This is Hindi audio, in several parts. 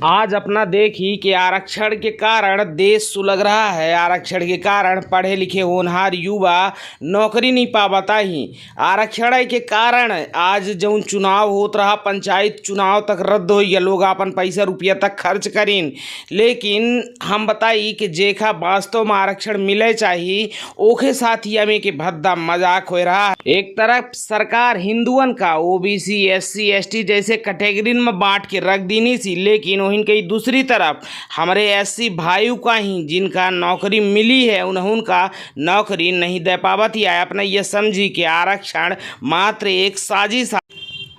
आज अपना देखी कि आरक्षण के कारण देश सुलग रहा है। आरक्षण के कारण पढ़े लिखे होनहार युवा नौकरी नहीं पावता ही। आरक्षण के कारण आज जौन चुनाव होत रहा, पंचायत चुनाव तक रद्द हो गया, लोग अपन पैसा रुपया तक खर्च करीन। लेकिन हम बताई कि जेखा वास्तव में आरक्षण मिले चाहिए ओखे साथ ही हमें के भद्दा मजाक हो रहा है। एक तरफ सरकार हिंदुअन का ओबीसी एससी एसटी जैसे कैटेगरी में बांट के रख दीनी सी, लेकिन वहीं कई दूसरी तरफ हमारे एससी भाइयों का ही जिनका नौकरी मिली है उनका नौकरी नहीं दे पावत ही है। अपने ये समझी कि आरक्षण मात्र एक साजिश,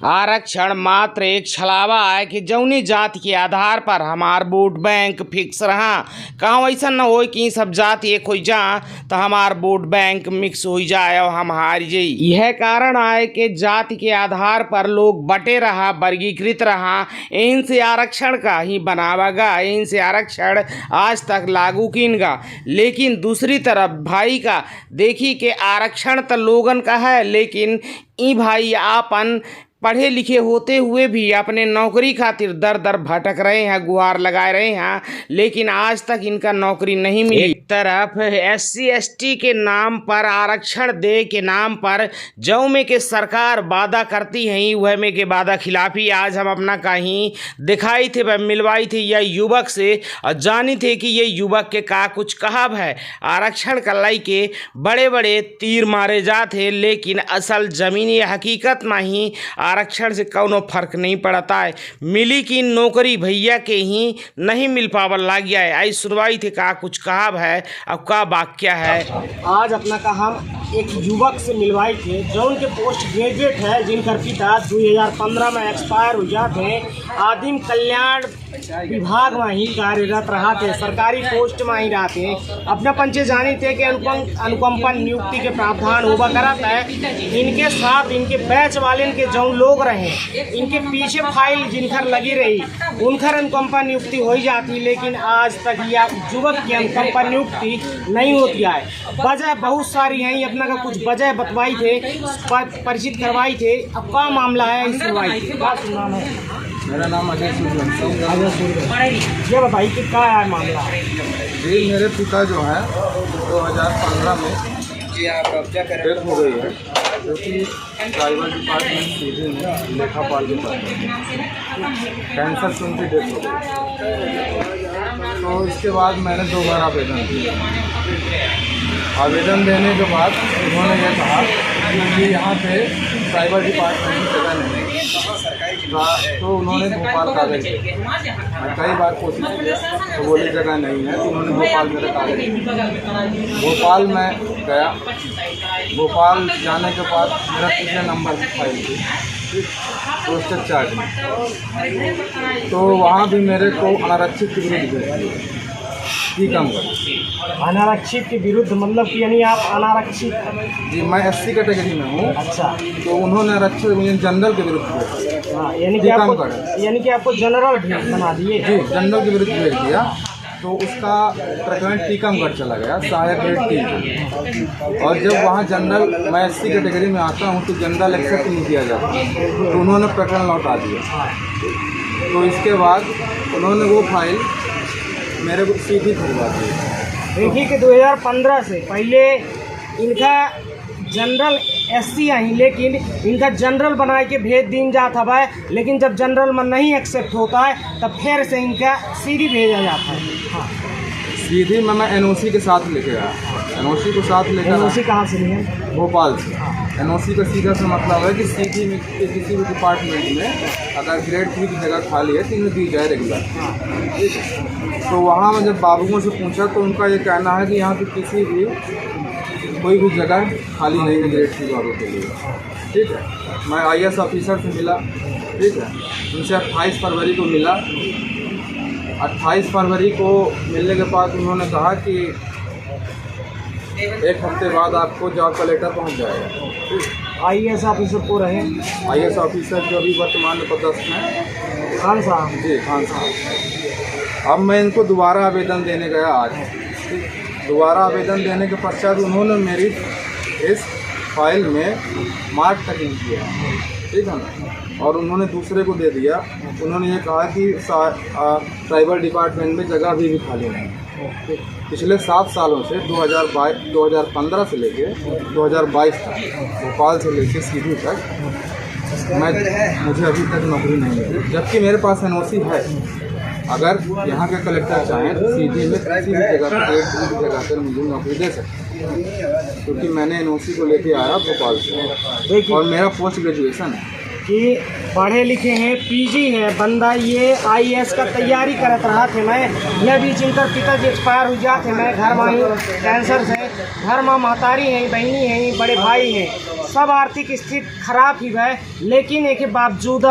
आरक्षण मात्र एक छलावा है कि जौनी जाति के आधार पर हमार वोट बैंक फिक्स रहा। कहाँ ऐसा न हो कि सब जाति एक हो जा तो हमार वोट बैंक मिक्स हो जाए और हम हार जाई। यह कारण है कि जाति के आधार पर लोग बटे रहा, वर्गीकृत रहा। इन से आरक्षण का ही बनावागा, इन से आरक्षण आज तक लागू कीनगा। लेकिन दूसरी तरफ भाई का देखी कि आरक्षण तो लोगन का है, लेकिन ई भाई आपन पढ़े लिखे होते हुए भी अपने नौकरी खातिर दर दर भटक रहे हैं, गुहार लगा रहे हैं, लेकिन आज तक इनका नौकरी नहीं मिली। एक तरफ एससी एसटी के नाम पर, आरक्षण दे के नाम पर जौ में के सरकार वादा करती हैं, वह में के वादा खिलाफी आज हम अपना कहीं दिखाई थे, वह मिलवाई थे यह युवक से और जानी थे कि ये युवक के का कुछ कहाव है। आरक्षण का लाई के बड़े बड़े तीर मारे जाते, लेकिन असल जमीनी हकीकत में ही आरक्षण से कौनो फर्क नहीं पड़ता है। मिली की नौकरी भैया के ही नहीं मिल पावल लग गया है। आई सुनवाई थे का कुछ कहाव है, अब का वाक्य है। आज अपना का हम एक युवक से मिलवाई थे जो उनके पोस्ट ग्रेजुएट है, जिनका पिता 2015 में एक्सपायर हो जाते हैं। आदिम कल्याण विभाग में ही कार्यरत रहा थे, सरकारी पोस्ट में ही रहते हैं। अपना पंचे जानी थे कि अनुकंपा नियुक्ति के प्रावधान होगा कराता है। इनके साथ इनके बैच वाले के जो लोग रहे, इनके पीछे फाइल जिनकर लगी रही, उनकर अनुकंपा नियुक्ति हो जाती, लेकिन आज तक यह युवक की अनुकंपा नियुक्ति नहीं होती है। वजह बहुत सारी हैं, अपना का कुछ वजह बतवाई थे, परिचित करवाई थे। अब का मामला है इस सुनवाई का नाम है? मेरा नाम अजय सूर्यवंशी। ये बताइए कि क्या है मामला? जी, मेरे पिता जो है 2015 में डेथ हो गई है, जो कि ट्राइबल डिपार्टमेंट सीधे में लेखापाल के पास कैंसर से उनकी डेथ हो गई। तो इसके बाद मैंने 2 बार आवेदन किया। आवेदन देने के बाद उन्होंने ये कहा कि यहाँ पे ट्राइबल डिपार्टमेंट की जगह नहीं है, तो उन्होंने भोपाल कागज किया। मैं कई बार कोशिश की तो बोली जगह नहीं है, तो उन्होंने भोपाल मेरा कागज किया। भोपाल में गया, भोपाल जाने के बाद मेरा पिछले नंबर फाइल थी पोस्टर चार्ज में, तो वहाँ भी मेरे को अनारक्षित के विरुद्ध भेज दिया। अनारक्षित के विरुद्ध मतलब कि यानी आप अनारक्षित? जी, मैं एससी कैटेगरी में हूँ। अच्छा, तो उन्होंने आरक्षित जनरल के विरुद्ध भेज। हाँ, यानी कि आपको जनरल बना दिए? जी, जनरल के विरुद्ध भेज दिया। तो उसका प्रकरण टीकमगढ़ चला गया, सहायक ग्रेड 3। और जब वहाँ जनरल, मैं एससी कैटेगरी में आता हूँ, तो जनरल एक्सेप्ट नहीं किया जाता, तो उन्होंने प्रकरण लौटा दिया। तो इसके बाद उन्होंने वो फाइल मेरे को सीधी भिजवा दी। देखिए कि 2015 से पहले इनका जनरल एससी आई, लेकिन इनका जनरल बना के भेज दिन जाता है, लेकिन जब जनरल में नहीं एक्सेप्ट होता है तब फिर से इनका सीधी भेजा जाता है। हाँ, सीधी में मैं एनओसी के साथ लेके आया। एनओसी को साथ लेकर, एनओसी कहाँ से लिए? भोपाल से। एनओसी का सीधा सा मतलब है कि सीधी में किसी भी डिपार्टमेंट में अगर ग्रेड 3 की जगह खाली है तो इन्हें दी जाए रेगुलर। ठीक है, तो वहाँ मैं जब बाबुओं से पूछा तो उनका ये कहना है कि यहाँ पे किसी भी कोई भी जगह खाली नहीं है ग्रेड 3 वालों के लिए। ठीक है, मैं आईएएस ऑफिसर से मिला। ठीक है, उनसे 28 फरवरी को मिला। 28 फरवरी को मिलने के बाद उन्होंने कहा कि 1 हफ्ते बाद आपको जॉब का लेटर पहुँच जाएगा। आईएएस ऑफिसर को रहे? आईएएस ऑफिसर जो अभी वर्तमान में पदस्थ हैं, खान साहब। जी, खान साहब। अब मैं इनको दोबारा आवेदन देने गया आज। दोबारा आवेदन देने के पश्चात उन्होंने मेरी इस फाइल में मार्क तक नहीं किया। ठीक है ना, और उन्होंने दूसरे को दे दिया। उन्होंने ये कहा कि ट्राइबल डिपार्टमेंट में जगह अभी भी खाली नहीं है। पिछले 7 सालों से 2015 से लेके 2022 तक, भोपाल से लेके सीधी तक मुझे अभी तक नौकरी नहीं मिली, जबकि मेरे पास एनओसी है। अगर यहाँ के कलेक्टर चाहें तो सीधी में किसी भी जगह पर मुझे नौकरी दे सकते हैं, क्योंकि मैंने एनओसी को लेके आया भोपाल से और मेरा पोस्ट ग्रेजुएशन है कि पढ़े लिखे हैं, पीजी है बंदा, ये आईएएस का तैयारी करत रहा थे। मैं यह भी जिनकर पिताजी एक्सपायर हो जाते, मैं घर में ही कैंसर से, घर में महतारी हैं, बहनी हैं, बड़े भाई हैं, सब आर्थिक स्थिति खराब ही है। लेकिन एक बावजूद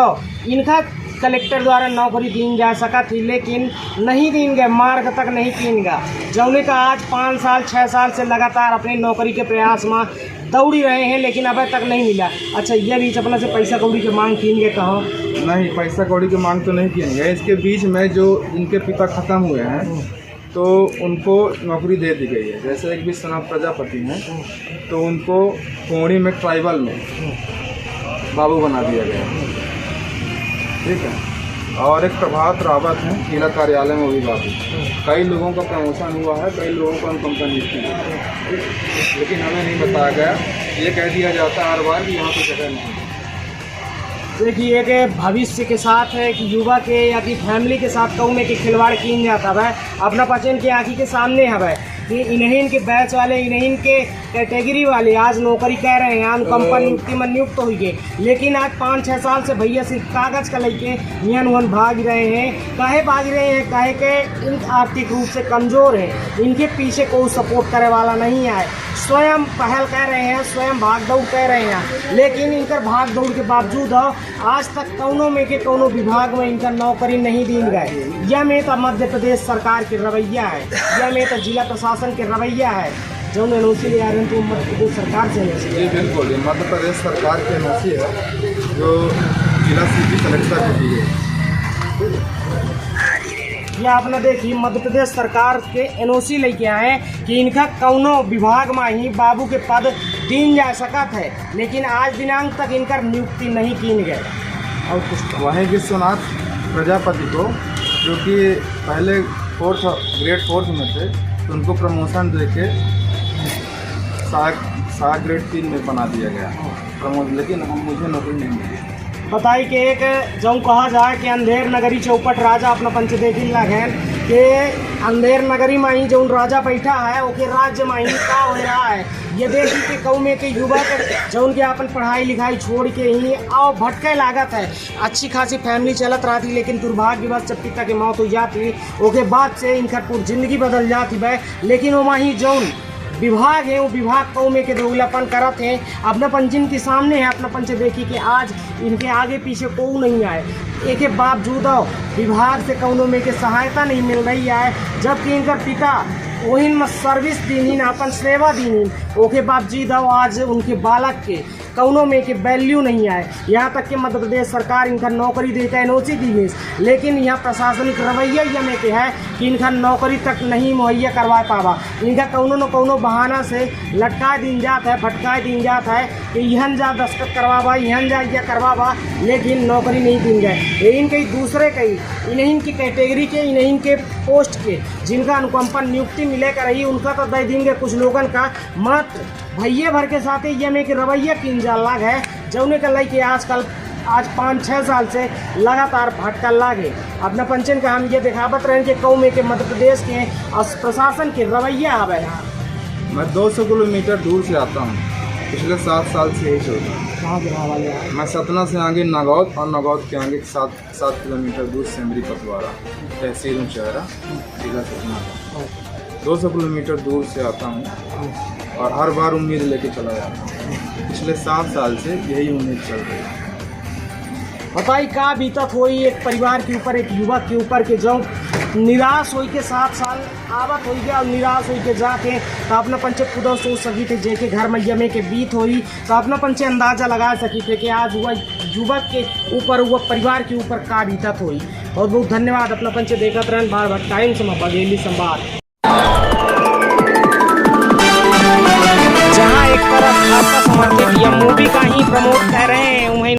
इनका कलेक्टर द्वारा नौकरी दी जा सका थी, लेकिन नहीं दीन गए, मार्ग तक नहीं तीन गा। जौने का आज 5 साल 6 साल से लगातार अपने नौकरी के प्रयास में दौड़ी रहे हैं, लेकिन अभी तक नहीं मिला। अच्छा, ये बीच अपना से पैसा कौड़ी के मांग कीन गए कहाँ? नहीं, पैसा कौड़ी की मांग तो नहीं की है। इसके बीच में जो इनके पिता ख़त्म हुए हैं तो उनको नौकरी दे दी गई है। जैसे एक विश्वनाथ प्रजापति हैं तो उनको कोड़ी में ट्राइबल में बाबू बना दिया गया, ठीक है। और एक प्रभात रावत हैं जिला कार्यालय में, भी बाबू। कई लोगों का प्रमोशन हुआ है, कई लोगों को अनुकंपा नियुक्ति हुई है, लेकिन हमें नहीं बताया गया। ये कह दिया जाता है हर बार कि यहाँ पर जगह नहीं। देखिए कि भविष्य के साथ है कि युवा के या कि फैमिली के साथ कौन में के खिलवाड़ किन जाता है। अपना पचन की आँखी के सामने है कि इन्हीं के बैच वाले, इन्हीं के कैटेगरी वाले आज नौकरी कर रहे हैं, अनुकंपा नियुक्ति में नियुक्त हुई गए, लेकिन आज 5-6 साल से भैया सिर्फ कागज़ का लेके नियन भाग रहे हैं। काहे भाग रहे हैं? काहे के इन आर्थिक रूप से कमज़ोर हैं, इनके पीछे कोई सपोर्ट करे वाला नहीं है। स्वयं पहल कर रहे हैं, स्वयं भाग दौड़ कर रहे हैं, लेकिन इनकर भाग दौड़ के बावजूद आज तक कौनों में के कौनों विभाग में इनका नौकरी नहीं दी गए। यह में तो मध्य प्रदेश सरकार के रवैया है, यह में तो जिला प्रशासन के रवैया है। जो एनओसी ले आ रहे हैं तो मध्य प्रदेश सरकार से है। जी बिल्कुल, ये मध्य प्रदेश सरकार की एनओसी है जो जिला सिटी कलेक्टर को दी गई। यह आपने देखी मध्य प्रदेश सरकार के एनओसी लेके आए कि इनका कौनो विभाग में ही बाबू के पद दीन जा सकत है, लेकिन आज दिनांक तक इनका नियुक्ति नहीं की गए। और कुछ वहीं विश्वनाथ प्रजापति को, जो कि पहले ग्रेड 4 में थे, तो उनको प्रमोशन देके सहायक ग्रेड 3 में बना दिया गया प्रमोशन, लेकिन मुझे नौकरी नहीं मिली। बताई कि एक जो कहा जाए कि अंधेर नगरी चौपट राजा अपना पंच देखी लगन कि अंधेर नगरी में ही जो राजा बैठा है ओके राज्य में ही का हो रहा है। ये देखी कि कौ में के युवक जो उनके अपन पढ़ाई लिखाई छोड़ के ही आओ भटके लागत है। अच्छी खासी फैमिली चलत रही थी, लेकिन दुर्भाग्यवश जब पिता की मौत हो जाती ओके बाद से इनका पूरी जिंदगी बदल जाती है। लेकिन वो वहीं जौन विभाग है वो विभाग कौमे के दोगलापन करत हैं। अपना पंचिन के सामने है, अपना पंच देखी कि आज इनके आगे पीछे कोई नहीं आए, एक के बावजूद विभाग से कौनों में के सहायता नहीं मिल रही है, जबकि इनका पिता वही में सर्विस दीन अपन सेवा दीन ओके बावजूद आज उनके बालक के कौनों में के वैल्यू नहीं आए। यहाँ तक कि मध्य प्रदेश सरकार इनका नौकरी देकर एनओसी दी, लेकिन यहाँ प्रशासनिक रवैया यह में के है कि इनका नौकरी तक नहीं मुहैया करवा पावा। इनका कौनो न कौनो बहाना से लटका दिन जाता है, भटकाए दिन जाता है कि यहन जा दस्तखत करवावा, यहन जा यह करवावा, लेकिन नौकरी नहीं दी गए। इनके दूसरे कई इन्हीं की कैटेगरी के, इन्हीं के पोस्ट के जिनका अनुकंपा नियुक्ति मिले कर रही उनका तो दे देंगे कुछ लोगन का मत भैया भर के साथ ये में कि रवैया किन जा लाग है जौने का लई के आजकल आज 5-6 साल से लगातार भटका लागे। अपना पंचन का हम ये दिखावत रहे कि कौ में के मध्य प्रदेश के प्रशासन के रवैया आवे। मैं 200 किलोमीटर दूर से आता हूँ, पिछले 7 साल से यही चलता हूँ। कहाँ के रहने वाले हैं? मैं सतना से आगे नागौद और नागौद के आगे 7 किलोमीटर दूर सेमरी पतवारा तहसील चेहरा जिला सतना का 200 किलोमीटर दूर से आता हूँ और हर बार उम्मीद लेके चला जाता हूँ। पिछले 7 साल से यही उम्मीद चल रही है। बताई का बीतत हुई एक परिवार के ऊपर, एक युवक के ऊपर के जो निराश हो के 7 साल आवत हो गया और निराश हो के जाके तो अपना पंचे खुद सोच सकी थे जेके घर में यमे के बीत हुई तो अपना पंचे अंदाज़ा लगा सकी थे कि आज हुआ युवक के ऊपर, हुआ परिवार के ऊपर का बीतत हुई। बहुत बहुत धन्यवाद। अपना पंचे देखते रहें बार बार टाइम से बघेली संवाद, जहाँ एक तरफ आपका समर्थित यह मूवी का ही प्रमोट कर